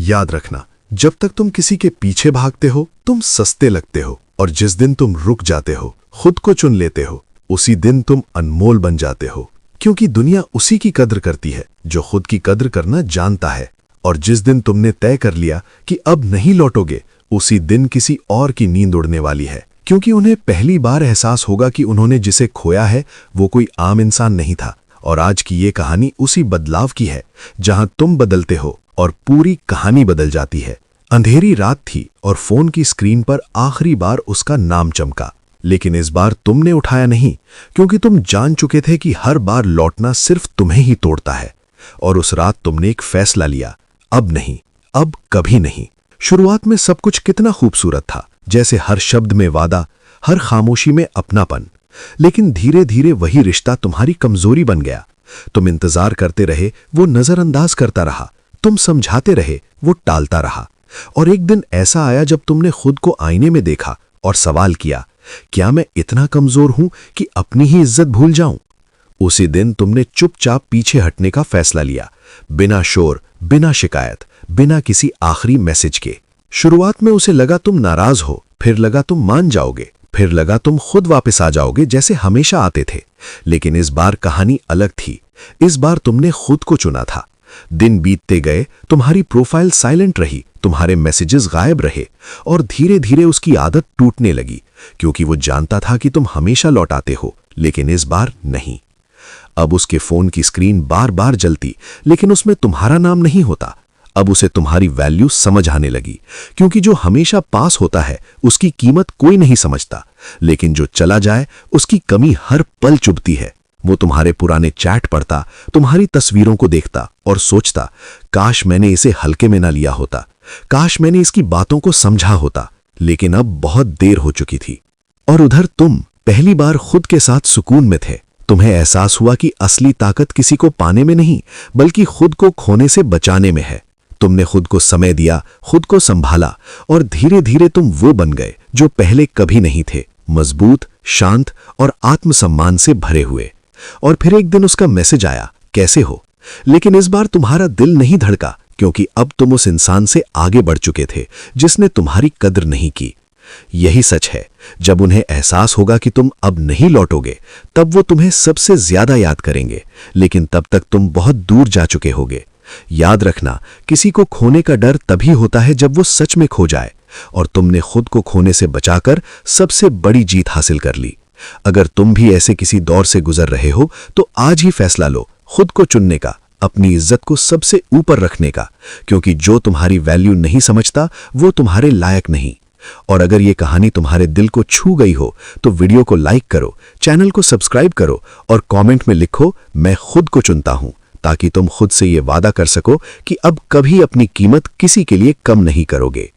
याद रखना, जब तक तुम किसी के पीछे भागते हो तुम सस्ते लगते हो, और जिस दिन तुम रुक जाते हो, खुद को चुन लेते हो, उसी दिन तुम अनमोल बन जाते हो। क्योंकि दुनिया उसी की कद्र करती है जो खुद की कद्र करना जानता है। और जिस दिन तुमने तय कर लिया कि अब नहीं लौटोगे, उसी दिन किसी और की नींद उड़ने वाली है। क्योंकि उन्हें पहली बार एहसास होगा कि उन्होंने जिसे खोया है वो कोई आम इंसान नहीं था। और आज की ये कहानी उसी बदलाव की है जहां तुम बदलते हो और पूरी कहानी बदल जाती है। अंधेरी रात थी और फोन की स्क्रीन पर आखिरी बार उसका नाम चमका, लेकिन इस बार तुमने उठाया नहीं, क्योंकि तुम जान चुके थे कि हर बार लौटना सिर्फ तुम्हें ही तोड़ता है। और उस रात तुमने एक फैसला लिया, अब नहीं, अब कभी नहीं। शुरुआत में सब कुछ कितना खूबसूरत था, जैसे हर शब्द में वादा, हर खामोशी में अपनापन। लेकिन धीरे धीरे वही रिश्ता तुम्हारी कमजोरी बन गया। तुम इंतजार करते रहे, वो नजरअंदाज करता रहा। तुम समझाते रहे, वो टालता रहा। और एक दिन ऐसा आया जब तुमने खुद को आईने में देखा और सवाल किया, क्या मैं इतना कमजोर हूं कि अपनी ही इज्जत भूल जाऊं? उसी दिन तुमने चुपचाप पीछे हटने का फैसला लिया, बिना शोर, बिना शिकायत, बिना किसी आखिरी मैसेज के। शुरुआत में उसे लगा तुम नाराज हो, फिर लगा तुम मान जाओगे, फिर लगा तुम खुद वापस आ जाओगे जैसे हमेशा आते थे। लेकिन इस बार कहानी अलग थी। इस बार तुमने खुद को चुना था। दिन बीतते गए, तुम्हारी प्रोफाइल साइलेंट रही, तुम्हारे मैसेजेस गायब रहे, और धीरे धीरे उसकी आदत टूटने लगी, क्योंकि वो जानता था कि तुम हमेशा लौट आते हो, लेकिन इस बार नहीं। अब उसके फोन की स्क्रीन बार बार जलती, लेकिन उसमें तुम्हारा नाम नहीं होता। अब उसे तुम्हारी वैल्यू समझ आने लगी, क्योंकि जो हमेशा पास होता है उसकी कीमत कोई नहीं समझता, लेकिन जो चला जाए उसकी कमी हर पल चुभती है। वो तुम्हारे पुराने चैट पढ़ता, तुम्हारी तस्वीरों को देखता और सोचता, काश मैंने इसे हल्के में ना लिया होता, काश मैंने इसकी बातों को समझा होता। लेकिन अब बहुत देर हो चुकी थी। और उधर तुम पहली बार खुद के साथ सुकून में थे। तुम्हें एहसास हुआ कि असली ताकत किसी को पाने में नहीं, बल्कि खुद को खोने से बचाने में है। तुमने खुद को समय दिया, खुद को संभाला, और धीरे धीरे तुम वो बन गए जो पहले कभी नहीं थे, मजबूत, शांत और आत्मसम्मान से भरे हुए। और फिर एक दिन उसका मैसेज आया, कैसे हो? लेकिन इस बार तुम्हारा दिल नहीं धड़का, क्योंकि अब तुम उस इंसान से आगे बढ़ चुके थे जिसने तुम्हारी कद्र नहीं की। यही सच है, जब उन्हें एहसास होगा कि तुम अब नहीं लौटोगे, तब वो तुम्हें सबसे ज्यादा याद करेंगे, लेकिन तब तक तुम बहुत दूर जा चुके होगे। याद रखना, किसी को खोने का डर तभी होता है जब वो सच में खो जाए, और तुमने खुद को खोने से बचाकर सबसे बड़ी जीत हासिल कर ली। अगर तुम भी ऐसे किसी दौर से गुजर रहे हो, तो आज ही फैसला लो, खुद को चुनने का, अपनी इज्जत को सबसे ऊपर रखने का, क्योंकि जो तुम्हारी वैल्यू नहीं समझता वो तुम्हारे लायक नहीं। और अगर ये कहानी तुम्हारे दिल को छू गई हो तो वीडियो को लाइक करो, चैनल को सब्सक्राइब करो और कमेंट में लिखो, मैं खुद को चुनता हूं, ताकि तुम खुद से ये वादा कर सको कि अब कभी अपनी कीमत किसी के लिए कम नहीं करोगे।